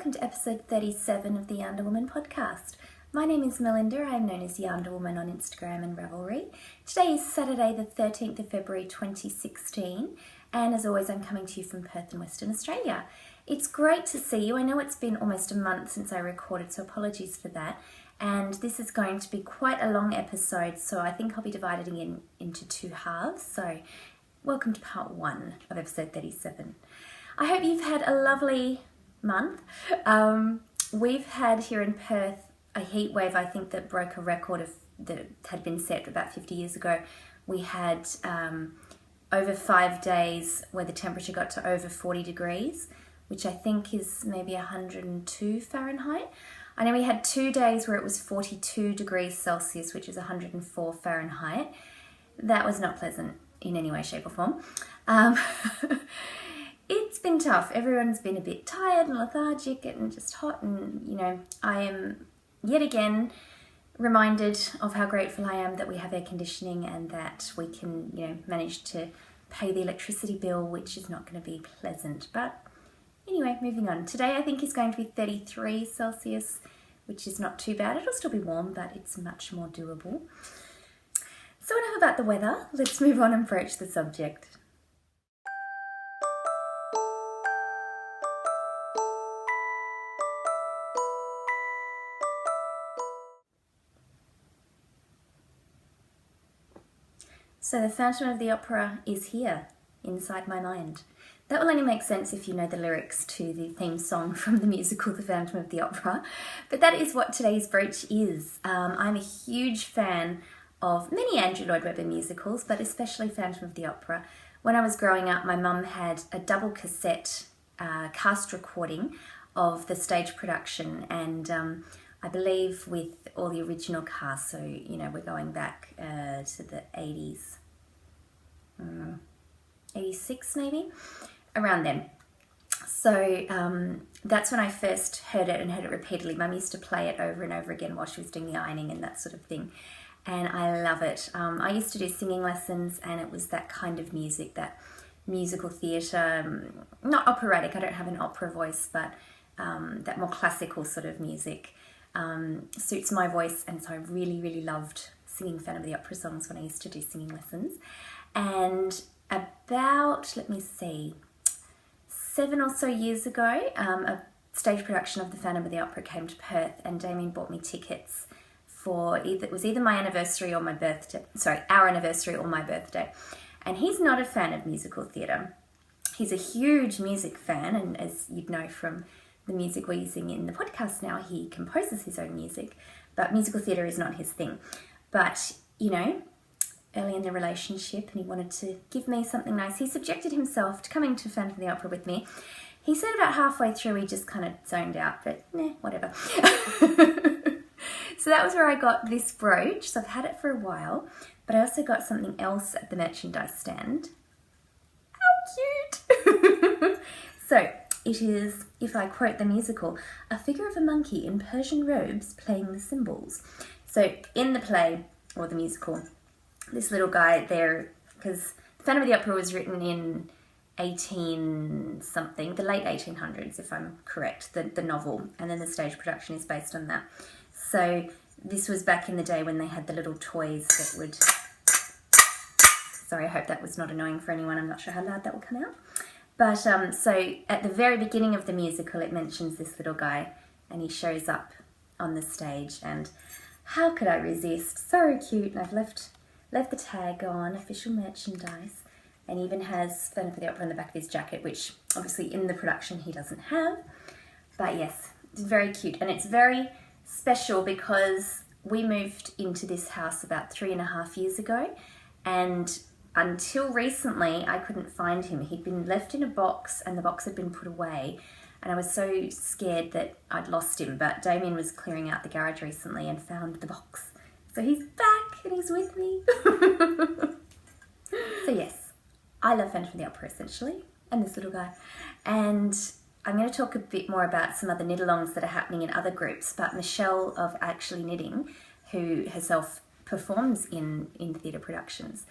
welcome to episode 37 of the YarnderWoman podcast. My name is Melinda. I'm known as YarnderWoman on Instagram and Ravelry. Today is Saturday the 13th of February 2016, and as always I'm coming to you from Perth in Western Australia. It's great to see you. I know it's been almost a month since I recorded, so apologies for that. And this is going to be quite a long episode, so I think I'll be dividing it into two halves. So welcome to part one of episode 37. I hope you've had a lovely month. We've had here in Perth a heat wave, I think, that broke a record that had been set about 50 years ago. We had over 5 days where the temperature got to over 40 degrees, which I think is maybe 102 Fahrenheit. I know we had 2 days where it was 42 degrees Celsius, which is 104 Fahrenheit. That was not pleasant in any way, shape or form. It's been tough. Everyone's been a bit tired and lethargic and just hot, and I am yet again reminded of how grateful I am that we have air conditioning and that we can manage to pay the electricity bill, which is not going to be pleasant. But anyway, moving on. Today I think is going to be 33 Celsius, which is not too bad. It'll still be warm, but it's much more doable. So enough about the weather. Let's move on and broach the subject. So the Phantom of the Opera is here, inside my mind. That will only make sense if you know the lyrics to the theme song from the musical The Phantom of the Opera. But that is what today's broach is. I'm a huge fan of many Andrew Lloyd Webber musicals, but especially Phantom of the Opera. When I was growing up, my mum had a double cassette cast recording of the stage production, and I believe with all the original cast, so we're going back to the 80s, 86 maybe, around then. So that's when I first heard it and heard it repeatedly. Mum used to play it over and over again while she was doing the ironing and that sort of thing, and I love it. I used to do singing lessons, and it was that kind of music, that musical theatre, not operatic, I don't have an opera voice, but that more classical sort of music suits my voice, and so I really, really loved singing Phantom of the Opera songs when I used to do singing lessons. And about, 7 or so years ago, a stage production of the Phantom of the Opera came to Perth, and Damien bought me tickets for it was either my anniversary or my birthday, our anniversary or my birthday. And he's not a fan of musical theatre. He's a huge music fan, and as you'd know from the music we're using in the podcast now, he composes his own music, but musical theatre is not his thing. But, early in the relationship, and he wanted to give me something nice, he subjected himself to coming to Phantom of the Opera with me. He said about halfway through he just kind of zoned out, but whatever. So that was where I got this brooch. So I've had it for a while, but I also got something else at the merchandise stand. How cute! So it is, if I quote the musical, a figure of a monkey in Persian robes playing the cymbals. So in the play, or the musical, this little guy there, because Phantom of the Opera was written in 18-something, the late 1800s, if I'm correct, the novel, and then the stage production is based on that. So this was back in the day when they had the little toys that would... Sorry, I hope that was not annoying for anyone. I'm not sure how loud that will come out. But so at the very beginning of the musical, it mentions this little guy, and he shows up on the stage, and how could I resist? So cute. And I've left the tag on, official merchandise, and even has Phantom of the Opera on the back of his jacket, which obviously in the production he doesn't have. But yes, it's very cute, and it's very special because we moved into this house about 3.5 years ago, and until recently, I couldn't find him. He'd been left in a box, and the box had been put away, and I was so scared that I'd lost him. But Damien was clearing out the garage recently and found the box. So he's back, and he's with me. So yes, I love Phantom of the Opera, essentially, and this little guy. And I'm going to talk a bit more about some other knit-alongs that are happening in other groups, but Michelle of Actually Knitting, who herself performs in theatre productions,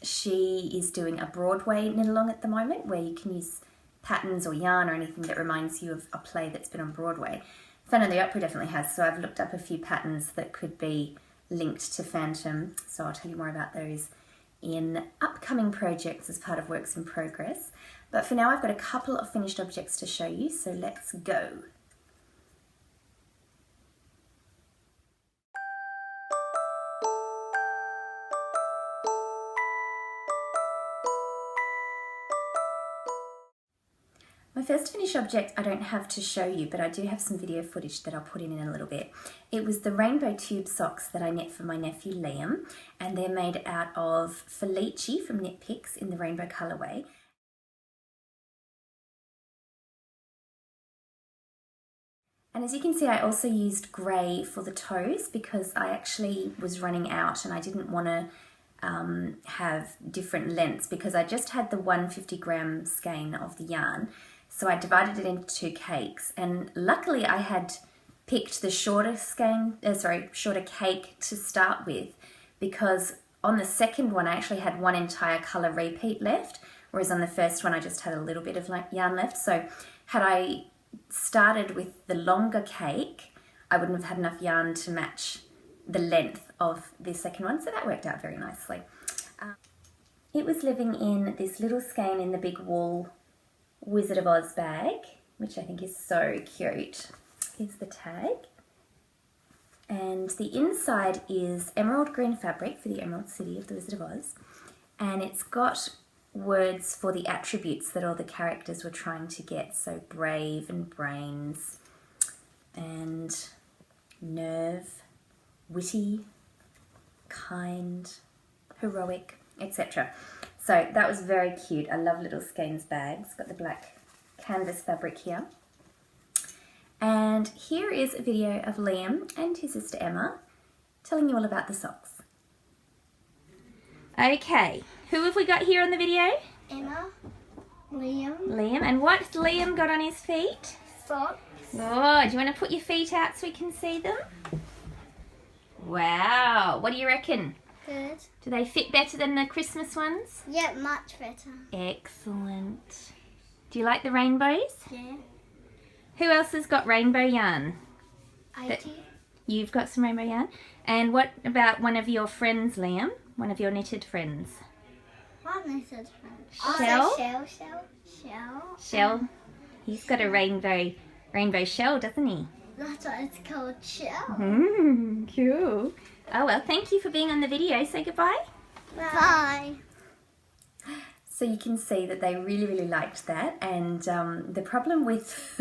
she is doing a Broadway knit-along at the moment where you can use patterns or yarn or anything that reminds you of a play that's been on Broadway. Phantom of the Opera definitely has, so I've looked up a few patterns that could be linked to Phantom, so I'll tell you more about those in upcoming projects as part of works in progress. But for now I've got a couple of finished objects to show you, so let's go. My first finished object I don't have to show you, but I do have some video footage that I'll put in a little bit. It was the rainbow tube socks that I knit for my nephew Liam, and they're made out of Felici from Knit Picks in the rainbow colourway. And as you can see, I also used grey for the toes because I actually was running out and I didn't want to have different lengths because I just had the 150-gram skein of the yarn. So I divided it into 2 cakes, and luckily I had picked the shorter cake to start with, because on the second one I actually had one entire colour repeat left, whereas on the first one I just had a little bit of yarn left. So had I started with the longer cake, I wouldn't have had enough yarn to match the length of the second one, so that worked out very nicely. It was living in this little skein in the big wool Wizard of Oz bag, which I think is so cute. Here's the tag. And the inside is emerald green fabric for the Emerald City of the Wizard of Oz. And it's got words for the attributes that all the characters were trying to get. So brave and brains and nerve, witty, kind, heroic, etc. So that was very cute. I love little skeins bags. Got the black canvas fabric here. And here is a video of Liam and his sister Emma telling you all about the socks. Okay, who have we got here on the video? Emma, Liam. Liam, and what's Liam got on his feet? Socks. Oh, do you want to put your feet out so we can see them? Wow, what do you reckon? Good. Do they fit better than the Christmas ones? Yeah, much better. Excellent. Do you like the rainbows? Yeah. Who else has got rainbow yarn? I do. You've got some rainbow yarn. And what about one of your friends, Liam? One of your knitted friends? What knitted friend? Shell? Shell. Shell. He's got a rainbow shell, doesn't he? That's what it's called, Shell. Cool. Oh well, thank you for being on the video. Say goodbye. Bye. So you can see that they really liked that, and the problem with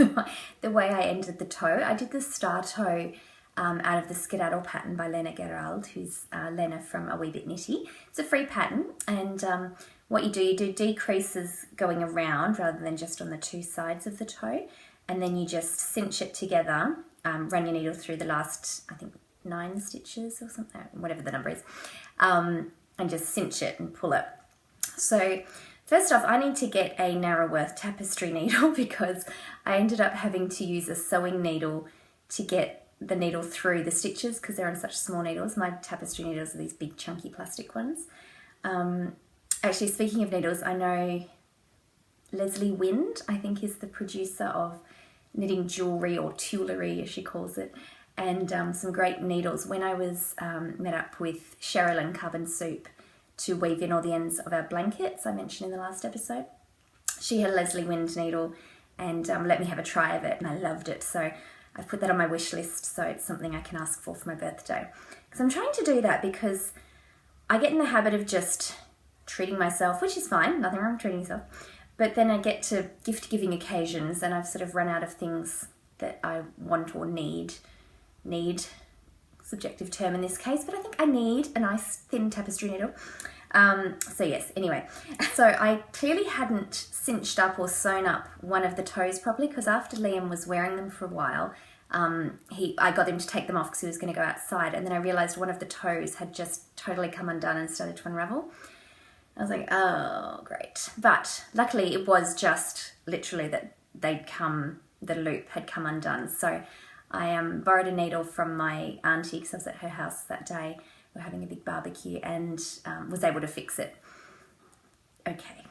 the way I ended the toe, I did the star toe out of the Skedaddle pattern by Lena Gerald, who's Lena from A Wee Bit Knitty. It's a free pattern, and what you do decreases going around rather than just on the 2 sides of the toe, and then you just cinch it together, run your needle through the last, I think, 9 stitches or something, whatever the number is, and just cinch it and pull it. So first off, I need to get a Narrowworth tapestry needle because I ended up having to use a sewing needle to get the needle through the stitches because they're on such small needles. My tapestry needles are these big chunky plastic ones. Actually, speaking of needles, I know Leslie Wind, I think, is the producer of Knitting Jewellery, or Tuilery as she calls it, and some great needles. When I was met up with Cheryl and Carbon Soup to weave in all the ends of our blankets I mentioned in the last episode, she had a Leslie Wind needle and let me have a try of it, and I loved it. So I've put that on my wish list, so it's something I can ask for my birthday. Because I'm trying to do that because I get in the habit of just treating myself, which is fine, nothing wrong with treating yourself, but then I get to gift-giving occasions and I've sort of run out of things that I want or need, subjective term in this case, but I think I need a nice thin tapestry needle. So yes, anyway, so I clearly hadn't cinched up or sewn up one of the toes properly because after Liam was wearing them for a while, I got him to take them off because he was going to go outside, and then I realised one of the toes had just totally come undone and started to unravel. I was like, oh, great. But luckily it was just literally that the loop had come undone. So I borrowed a needle from my auntie because I was at her house that day. We were having a big barbecue and was able to fix it. Okay.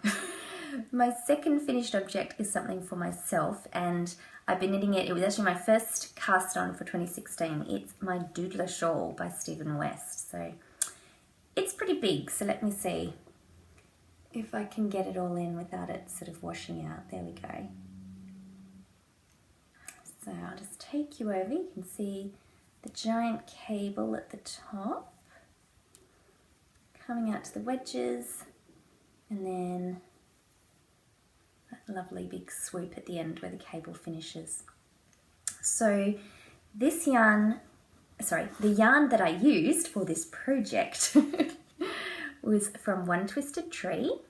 My second finished object is something for myself, and I've been knitting it. It was actually my first cast on for 2016. It's my Doodler Shawl by Stephen West. So it's pretty big, so let me see if I can get it all in without it sort of washing out. There we go. So I'll just take you over. You can see the giant cable at the top coming out to the wedges, and then that lovely big swoop at the end where the cable finishes. So this yarn, the yarn that I used for this project was from One Twisted Tree,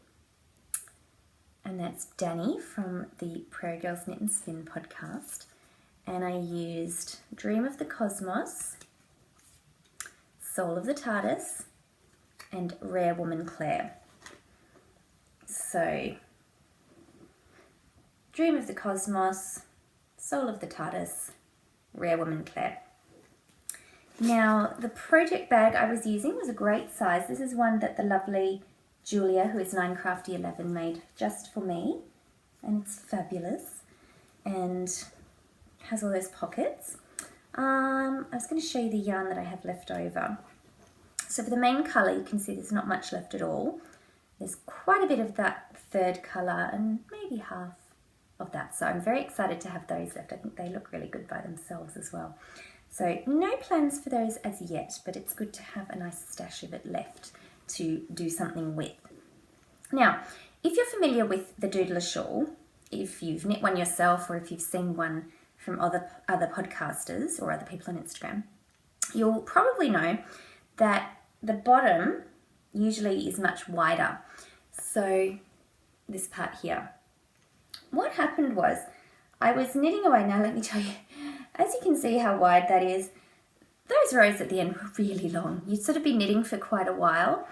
and that's Danny from the Prairie Girls Knit and Spin podcast. And I used Dream of the Cosmos, Soul of the TARDIS, and Rare Woman Claire. So, Dream of the Cosmos, Soul of the TARDIS, Rare Woman Claire. Now, the project bag I was using was a great size. This is one that the lovely Julia, who is 9Crafty11, made just for me. And it's fabulous. And has all those pockets. I was going to show you the yarn that I have left over. So for the main colour, you can see there's not much left at all. There's quite a bit of that third colour and maybe half of that. So I'm very excited to have those left. I think they look really good by themselves as well. So no plans for those as yet, but it's good to have a nice stash of it left to do something with. Now, if you're familiar with the Doodler Shawl, if you've knit one yourself or if you've seen one from other podcasters or other people on Instagram, you'll probably know that the bottom usually is much wider. So this part here. What happened was I was knitting away. Now let me tell you, as you can see how wide that is, those rows at the end were really long. You'd sort of be knitting for quite a while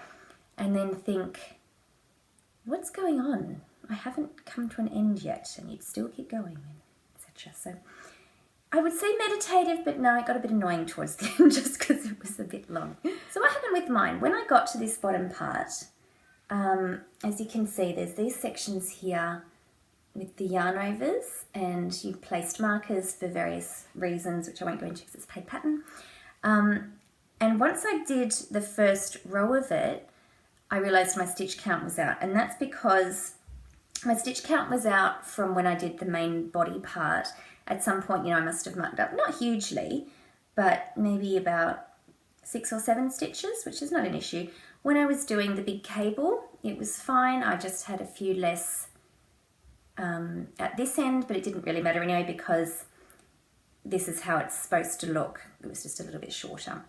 and then think, what's going on? I haven't come to an end yet, and you'd still keep going, etc. So I would say meditative, but no, it got a bit annoying towards the end just because it was a bit long. So what happened with mine? When I got to this bottom part, as you can see, there's these sections here with the yarn overs, and you've placed markers for various reasons, which I won't go into because it's a paid pattern. And once I did the first row of it, I realised my stitch count was out, and that's because my stitch count was out from when I did the main body part. At some point, I must have mucked up, not hugely, but maybe about 6 or 7 stitches, which is not an issue. When I was doing the big cable, it was fine. I just had a few less at this end, but it didn't really matter anyway because this is how it's supposed to look. It was just a little bit shorter.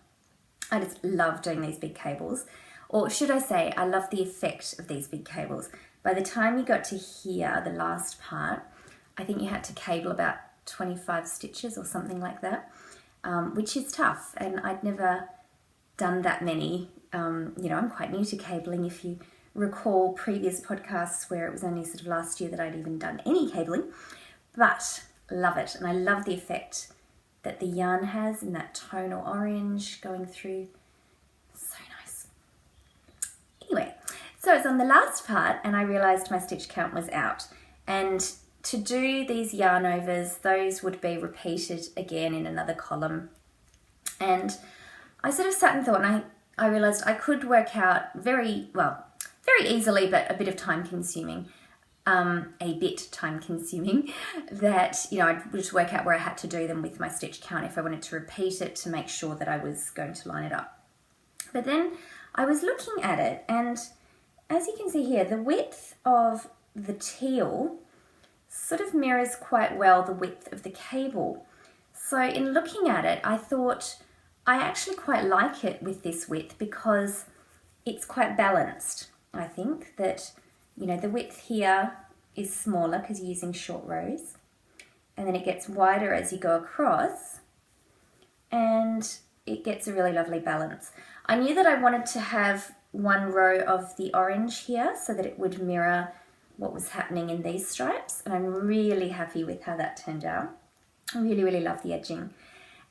I just love doing these big cables. Or should I say, I love the effect of these big cables. By the time you got to here, the last part, I think you had to cable about 25 stitches or something like that, which is tough. And I'd never done that many. I'm quite new to cabling. If you recall previous podcasts where it was only sort of last year that I'd even done any cabling, but love it. And I love the effect that the yarn has in that tonal orange going through. So nice. Anyway, so I was on the last part and I realized my stitch count was out. And to do these yarn overs, those would be repeated again in another column. And I sort of sat and thought, and I realized I could work out very easily, but a bit time consuming, that, I'd just work out where I had to do them with my stitch count if I wanted to repeat it to make sure that I was going to line it up. But then I was looking at it, and as you can see here, the width of the teal sort of mirrors quite well the width of the cable. So in looking at it, I thought I actually quite like it with this width because it's quite balanced. I think that, the width here is smaller because you're using short rows, and then it gets wider as you go across, and it gets a really lovely balance. I knew that I wanted to have one row of the orange here so that it would mirror what was happening in these stripes, and I'm really happy with how that turned out. I really, really love the edging.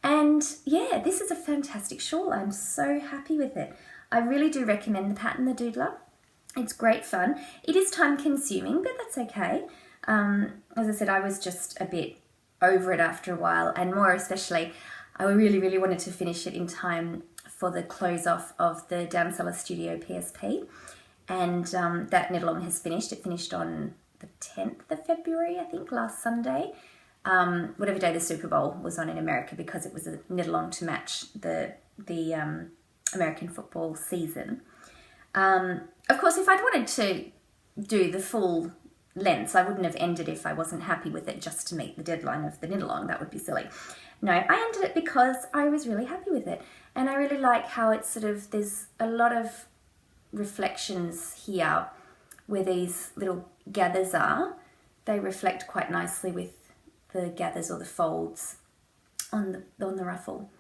And yeah, this is a fantastic shawl. I'm so happy with it. I really do recommend the pattern, the Doodler. It's great fun. It is time consuming, but that's okay. As I said, I was just a bit over it after a while, and more especially, I really, really wanted to finish it in time for the close off of the Down Cellar Studio PSP. And that knit along has finished. It finished on the 10th of February, I think, last Sunday. Whatever day the Super Bowl was on in America, because it was a knit along to match the American football season. Of course, if I'd wanted to do the full lengths, I wouldn't have ended if I wasn't happy with it just to meet the deadline of the knit along. That would be silly. No, I ended it because I was really happy with it. And I really like how it's sort of, there's a lot of reflections here where these little gathers are. They reflect quite nicely with the gathers or the folds on the ruffle.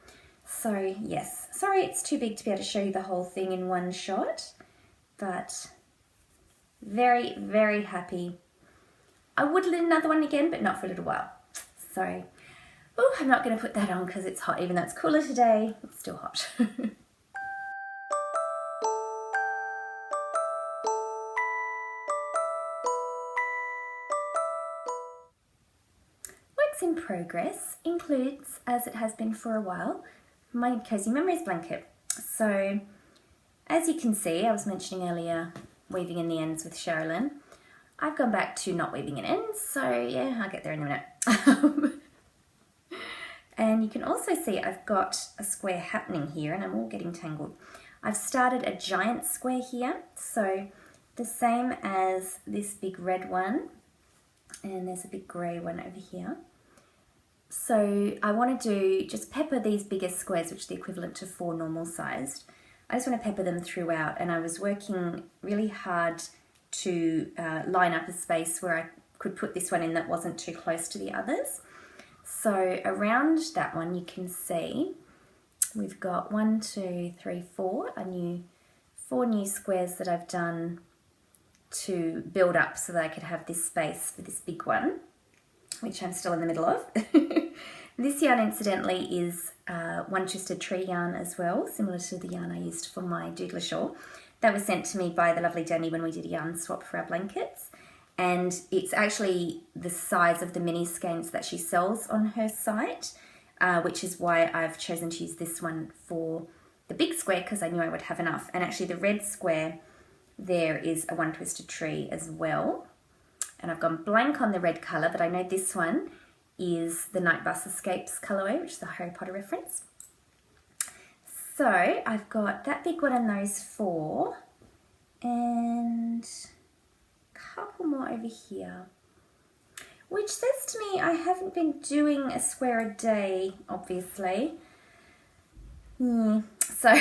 So yes, sorry it's too big to be able to show you the whole thing in one shot, but very, very happy. I would knit another one again, but not for a little while. So, oh, I'm not going to put that on because it's hot. Even though it's cooler today, it's still hot. Works in progress includes, as it has been for a while, my Cozy Memories blanket. So, as you can see, I was mentioning earlier weaving in the ends with Sherilyn. I've gone back to not weaving in ends, so yeah, I'll get there in a minute. And you can also see I've got a square happening here, and I'm all getting tangled. I've started a giant square here, so the same as this big red one, and there's a big grey one over here. So I want to do, just pepper these bigger squares, which is the equivalent to 4 normal sized. I just want to pepper them throughout, and I was working really hard to line up a space where I could put this one in that wasn't too close to the others. So around that one you can see we've got 1, 2, 3, 4, 4 new squares that I've done to build up so that I could have this space for this big one, which I'm still in the middle of. This yarn incidentally is one-twisted tree yarn as well, similar to the yarn I used for my doodler shawl. That was sent to me by the lovely Danny when we did a yarn swap for our blankets. And it's actually the size of the mini skeins that she sells on her site, which is why I've chosen to use this one for the big square, because I knew I would have enough. And actually the red square there is a one-twisted tree as well. And I've gone blank on the red colour, but I know this one is the Night Bus Escapes colourway, which is a Harry Potter reference. So I've got that big one and those 4, and a couple more over here, which says to me I haven't been doing a square a day, obviously. So I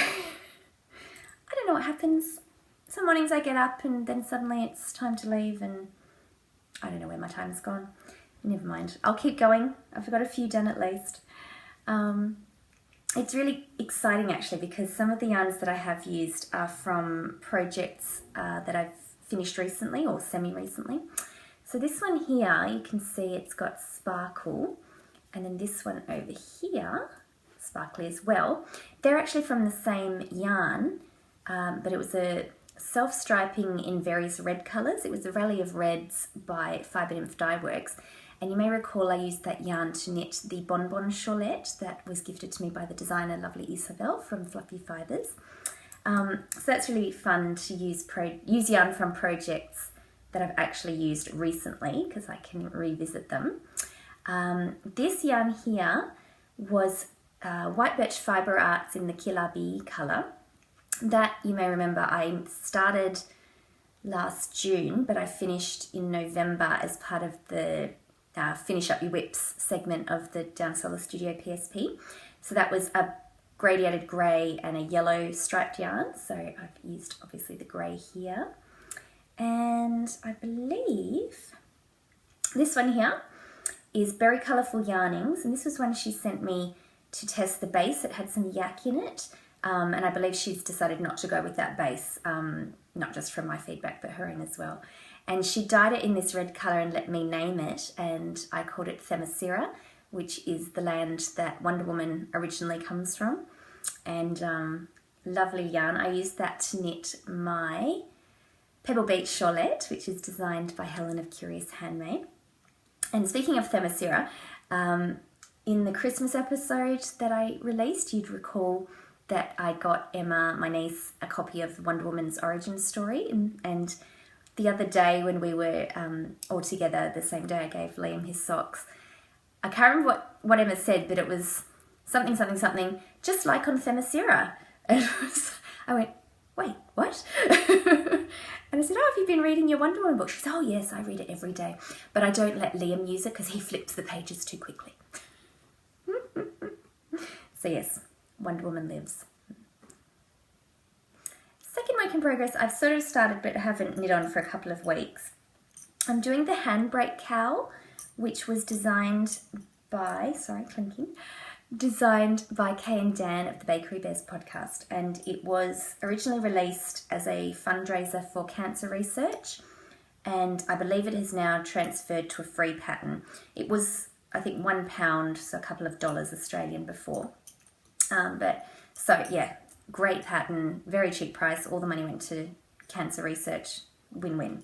don't know what happens. Some mornings I get up and then suddenly it's time to leave and I don't know where my time's gone. Never mind. I'll keep going. I've got a few done at least. It's really exciting actually, because some of the yarns that I have used are from projects that I've finished recently or semi-recently. So this one here, you can see it's got sparkle, and then this one over here, sparkly as well. They're actually from the same yarn, but it was a self-striping in various red colours. It was a Rally of Reds by Fibre Nymph Dye Works. And you may recall I used that yarn to knit the Bonbon Shawlette that was gifted to me by the designer lovely Isabel from Fluffy Fibres. So that's really fun to use yarn from projects that I've actually used recently, because I can revisit them. This yarn here was White Birch Fibre Arts in the Kilabi colour. That, you may remember, I started last June, but I finished in November as part of the Finish Up Your Whips segment of the Down Cellar Studio PSP. So that was a gradiated grey and a yellow striped yarn. So I've used obviously the grey here. And I believe this one here is Berry Colourful Yarnings. And this was one she sent me to test the base. It had some yak in it. And I believe she's decided not to go with that base, not just from my feedback, but her own as well. And she dyed it in this red colour and let me name it, and I called it Themyscira, which is the land that Wonder Woman originally comes from. And lovely yarn. I used that to knit my Pebble Beach Charlotte, which is designed by Helen of Curious Handmade. And speaking of Themyscira, in the Christmas episode that I released, you'd recall that I got Emma, my niece, a copy of Wonder Woman's origin story. And the other day when we were all together, the same day I gave Liam his socks, I can't remember what Emma said, but it was something, just like on Themyscira. And I went, wait, what? And I said, oh, have you been reading your Wonder Woman book? She said, oh yes, I read it every day. But I don't let Liam use it because he flips the pages too quickly. So yes, Wonder Woman lives. Second work in progress, I've sort of started but haven't knit on for a couple of weeks. I'm doing the handbrake cowl, which was designed by Kay and Dan of the Bakery Bears podcast, and it was originally released as a fundraiser for cancer research, and I believe it has now transferred to a free pattern. It was, I think, £1, so a couple of dollars Australian before. Great pattern, very cheap price, all the money went to cancer research, win-win.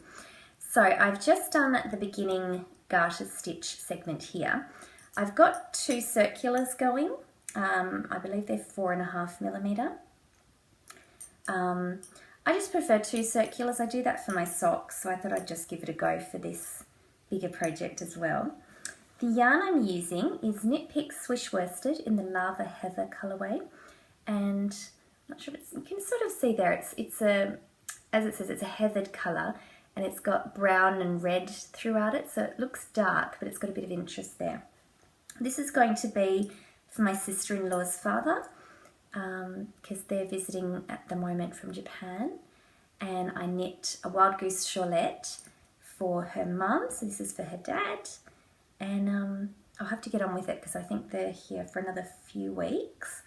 So I've just done the beginning garter stitch segment here. I've got 2 circulars going. I believe they're 4.5mm. I just prefer 2 circulars. I do that for my socks, so I thought I'd just give it a go for this bigger project as well. The yarn I'm using is Knit Picks Swish Worsted in the Lava Heather colourway, and I'm not sure if you can sort of see there. It's a, as it says, it's a heathered colour, and it's got brown and red throughout it, so it looks dark, but it's got a bit of interest there. This is going to be for my sister-in-law's father, because they're visiting at the moment from Japan, and I knit a Wild Goose Charlotte for her mum, so this is for her dad, and I'll have to get on with it because I think they're here for another few weeks,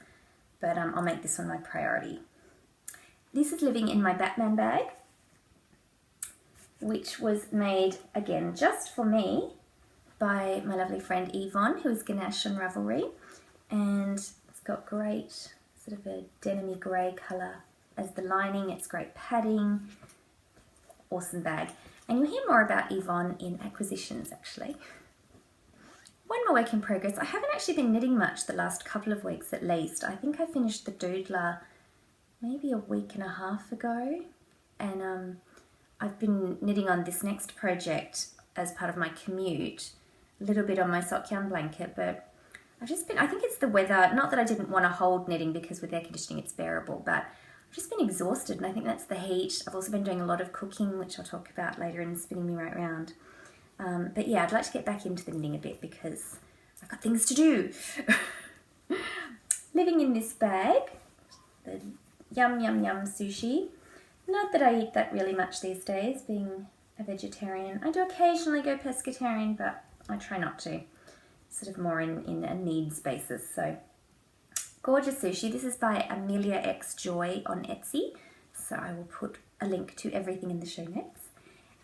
but I'll make this one my priority. This is living in my Batman bag, which was made, again, just for me, by my lovely friend Yvonne, who is Ganesh on Ravelry, and it's got great sort of a denim-y grey colour as the lining. It's great padding, awesome bag, and you'll hear more about Yvonne in acquisitions actually. One more work in progress. I haven't actually been knitting much the last couple of weeks at least. I think I finished the doodler maybe a week and a half ago, and I've been knitting on this next project as part of my commute, a little bit on my sock yarn blanket, but I think it's the weather, not that I didn't want to hold knitting because with air conditioning it's bearable, but I've just been exhausted, and I think that's the heat. I've also been doing a lot of cooking, which I'll talk about later, and spinning me right round. But yeah, I'd like to get back into the knitting a bit because I've got things to do. Living in this bag, the yum yum yum sushi. Not that I eat that really much these days, being a vegetarian. I do occasionally go pescatarian, but I try not to. Sort of more in a needs basis. So, gorgeous sushi. This is by Amelia X Joy on Etsy. So I will put a link to everything in the show notes.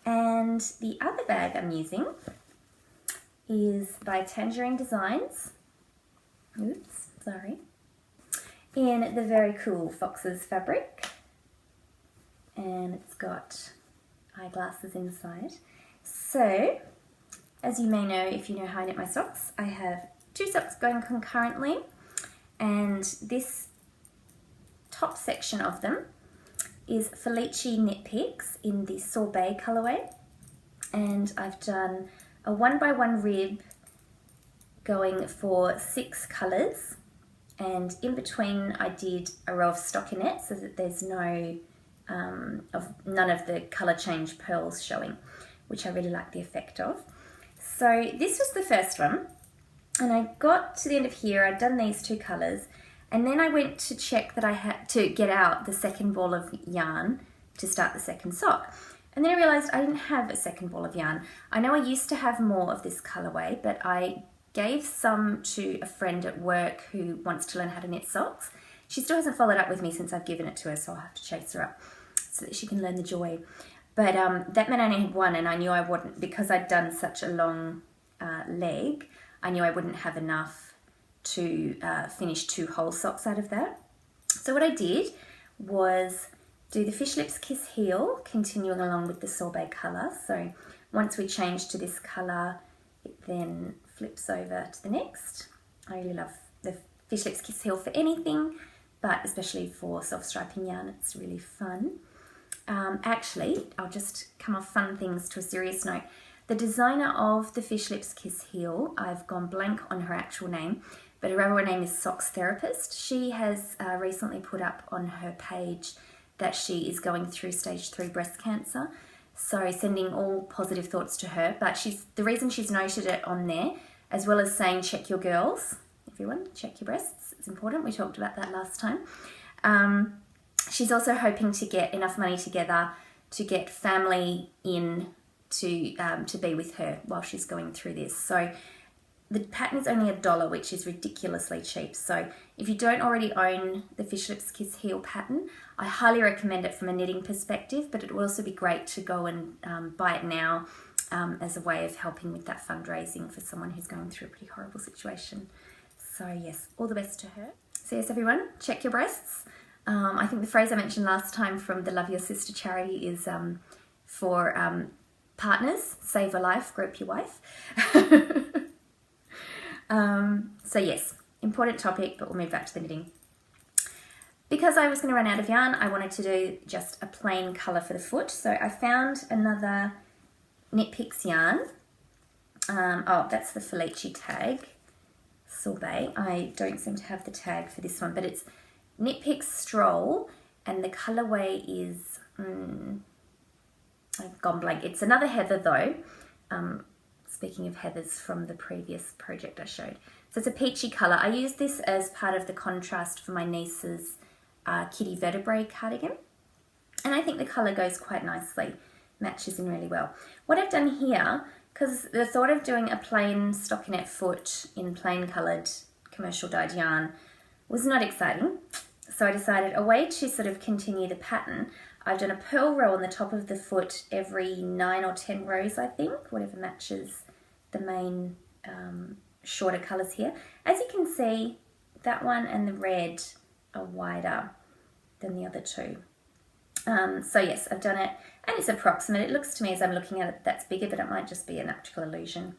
And the other bag I'm using is by Tangerine Designs. Oops, sorry. In the very cool Foxes fabric. And it's got eyeglasses inside. So, as you may know, if you know how I knit my socks, I have 2 socks going concurrently, and this top section of them is Felici Knit Picks in the Sorbet colourway, and I've done a 1x1 rib going for 6 colours, and in between I did a row of stockinette so that there's none of the colour change pearls showing, which I really like the effect of. So this was the first one, and I got to the end of here. I'd done these 2 colours, and then I went to check that I had to get out the second ball of yarn to start the second sock. And then I realised I didn't have a second ball of yarn. I know I used to have more of this colourway, but I gave some to a friend at work who wants to learn how to knit socks. She still hasn't followed up with me since I've given it to her, so I'll have to chase her up so that she can learn the joy. But that meant I only had 1, and I knew I wouldn't, because I'd done such a long leg, I knew I wouldn't have enough to finish 2 whole socks out of that. So what I did was do the Fish Lips Kiss Heel, continuing along with the sorbet colour. So once we change to this colour, it then flips over to the next. I really love the Fish Lips Kiss Heel for anything, but especially for self-striping yarn, it's really fun. Actually, I'll just come off fun things to a serious note. The designer of the Fish Lips Kiss Heel, I've gone blank on her actual name, but her real name is Socks Therapist. She has recently put up on her page that she is going through stage 3 breast cancer. So sending all positive thoughts to her. But the reason she's noted it on there, as well as saying check your girls, everyone, check your breasts. It's important. We talked about that last time. She's also hoping to get enough money together to get family in to be with her while she's going through this. So the pattern is only $1, which is ridiculously cheap. So if you don't already own the Fish Lips Kiss Heel pattern, I highly recommend it from a knitting perspective, but it will also be great to go and buy it now as a way of helping with that fundraising for someone who's going through a pretty horrible situation. So yes, all the best to her. So yes, everyone, check your breasts. I think the phrase I mentioned last time from the Love Your Sister charity is for partners, save a life, grope your wife. So yes, important topic, but we'll move back to the knitting. Because I was going to run out of yarn, I wanted to do just a plain colour for the foot. So I found another Knit Picks yarn. Oh, that's the Felici tag, Sorbet. I don't seem to have the tag for this one, but it's Knit Picks Stroll, and the colourway is, I've gone blank. It's another heather though. Speaking of heathers from the previous project I showed. So it's a peachy colour. I used this as part of the contrast for my niece's kitty vertebrae cardigan. And I think the colour goes quite nicely, matches in really well. What I've done here, because the thought of doing a plain stockinette foot in plain coloured commercial dyed yarn was not exciting. So I decided a way to sort of continue the pattern, I've done a purl row on the top of the foot every 9 or 10 rows, I think, whatever matches the main shorter colours here. As you can see, that one and the red are wider than the other two. So yes, I've done it, and it's approximate. It looks to me as I'm looking at it that's bigger, but it might just be an optical illusion.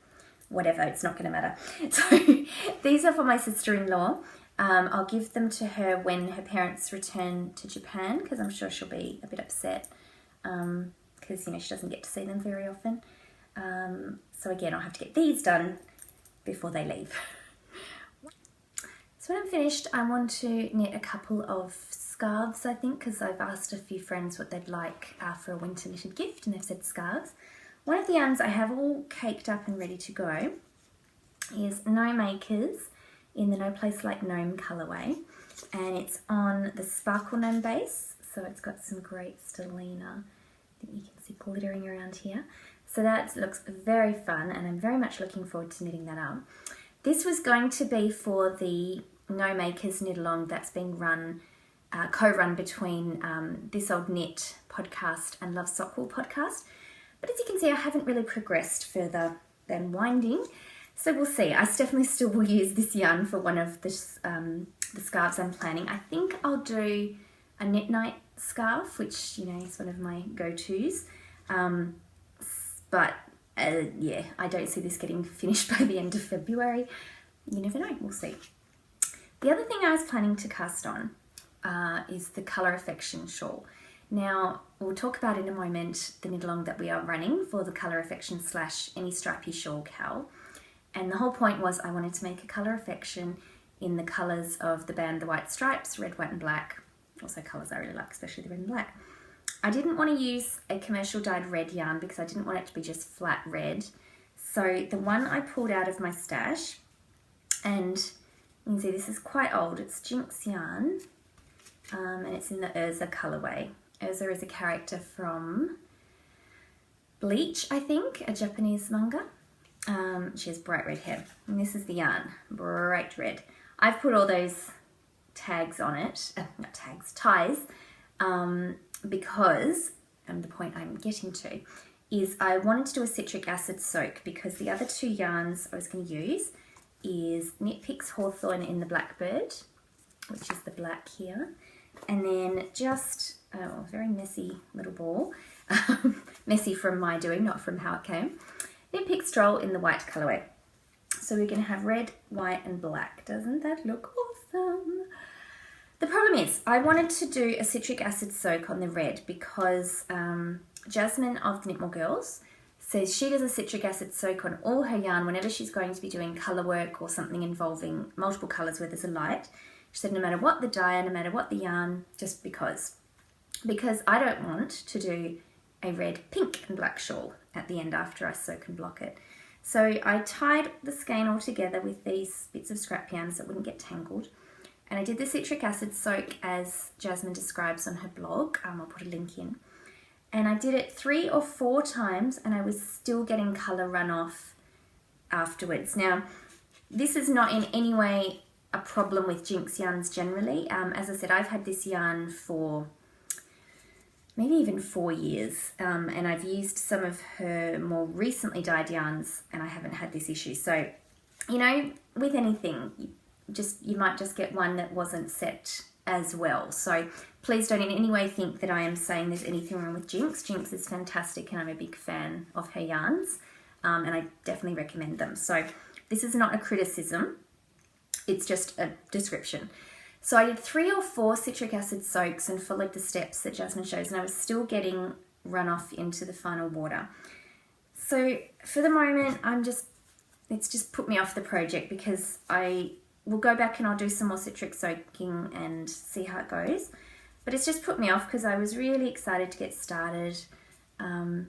Whatever, it's not going to matter. So these are for my sister-in-law. I'll give them to her when her parents return to Japan, because I'm sure she'll be a bit upset because, you know, she doesn't get to see them very often. So again, I'll have to get these done before they leave. So when I'm finished, I want to knit a couple of scarves, I think, because I've asked a few friends what they'd like for a winter knitted gift, and they've said scarves. One of the yarns I have all caked up and ready to go is No Makers in the No Place Like Gnome colourway, and it's on the Sparkle Gnome base, so it's got some great stellina. I think you can see glittering around here. So that looks very fun, and I'm very much looking forward to knitting that up. This was going to be for the No Makers knit along that's been run, co-run between This Old Knit podcast and Love Sockwool podcast. But as you can see, I haven't really progressed further than winding. So we'll see. I definitely still will use this yarn for one of the scarves I'm planning. I think I'll do a knit night scarf, which, you know, is one of my go-tos. But yeah, I don't see this getting finished by the end of February. You never know, we'll see. The other thing I was planning to cast on is the Colour Affection shawl. Now, we'll talk about in a moment the knit along that we are running for the Colour Affection / Any Stripy Shawl cowl. And the whole point was I wanted to make a Colour Affection in the colours of the band The White Stripes, red, white and black. Also colours I really like, especially the red and black. I didn't want to use a commercial dyed red yarn because I didn't want it to be just flat red. So the one I pulled out of my stash, and you can see this is quite old, it's Jinx yarn, and it's in the Urza colourway. Urza is a character from Bleach, I think, a Japanese manga. She has bright red hair, and this is the yarn, bright red. I've put all those tags on it, not tags, ties, because, and the point I'm getting to, is I wanted to do a citric acid soak because the other two yarns I was going to use is Knit Picks Hawthorn in the Blackbird, which is the black here, and then just very messy little ball. Messy from my doing, not from how it came. Then pick Stroll in the white colourway. So we're going to have red, white and black. Doesn't that look awesome? The problem is I wanted to do a citric acid soak on the red because Jasmine of the Knitmore Girls says she does a citric acid soak on all her yarn whenever she's going to be doing colour work or something involving multiple colours where there's a light. She said no matter what the dye, no matter what the yarn, just because. Because I don't want to do a red, pink and black shawl at the end after I soak and block it. So I tied the skein all together with these bits of scrap yarn so it wouldn't get tangled. And I did the citric acid soak as Jasmine describes on her blog. I'll put a link in. And I did it 3 or 4 times and I was still getting colour run off afterwards. Now, this is not in any way a problem with Jinx yarns generally. As I said, I've had this yarn for maybe even 4 years, and I've used some of her more recently dyed yarns and I haven't had this issue. So, you know, with anything, you might just get one that wasn't set as well. So please don't in any way think that I am saying there's anything wrong with Jinx. Jinx is fantastic and I'm a big fan of her yarns, and I definitely recommend them. So this is not a criticism, it's just a description. So I did 3 or 4 citric acid soaks and followed the steps that Jasmine shows, and I was still getting runoff into the final water. So for the moment, it's just put me off the project because I will go back and I'll do some more citric soaking and see how it goes. But it's just put me off because I was really excited to get started. And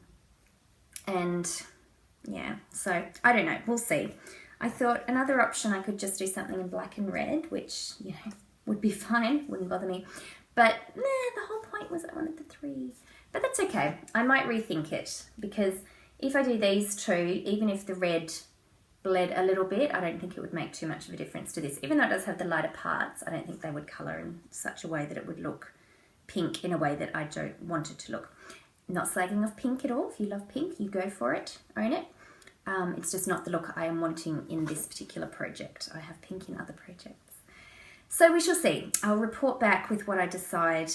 yeah, so I don't know, we'll see. I thought another option, I could just do something in black and red, which, you know, would be fine, wouldn't bother me. But nah, the whole point was I wanted the 3. But that's okay. I might rethink it because if I do these 2, even if the red bled a little bit, I don't think it would make too much of a difference to this. Even though it does have the lighter parts, I don't think they would colour in such a way that it would look pink in a way that I don't want it to look. Not slagging off pink at all. If you love pink, you go for it, own it. It's just not the look I am wanting in this particular project. I have pink in other projects. So we shall see. I'll report back with what I decide.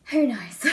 Who knows?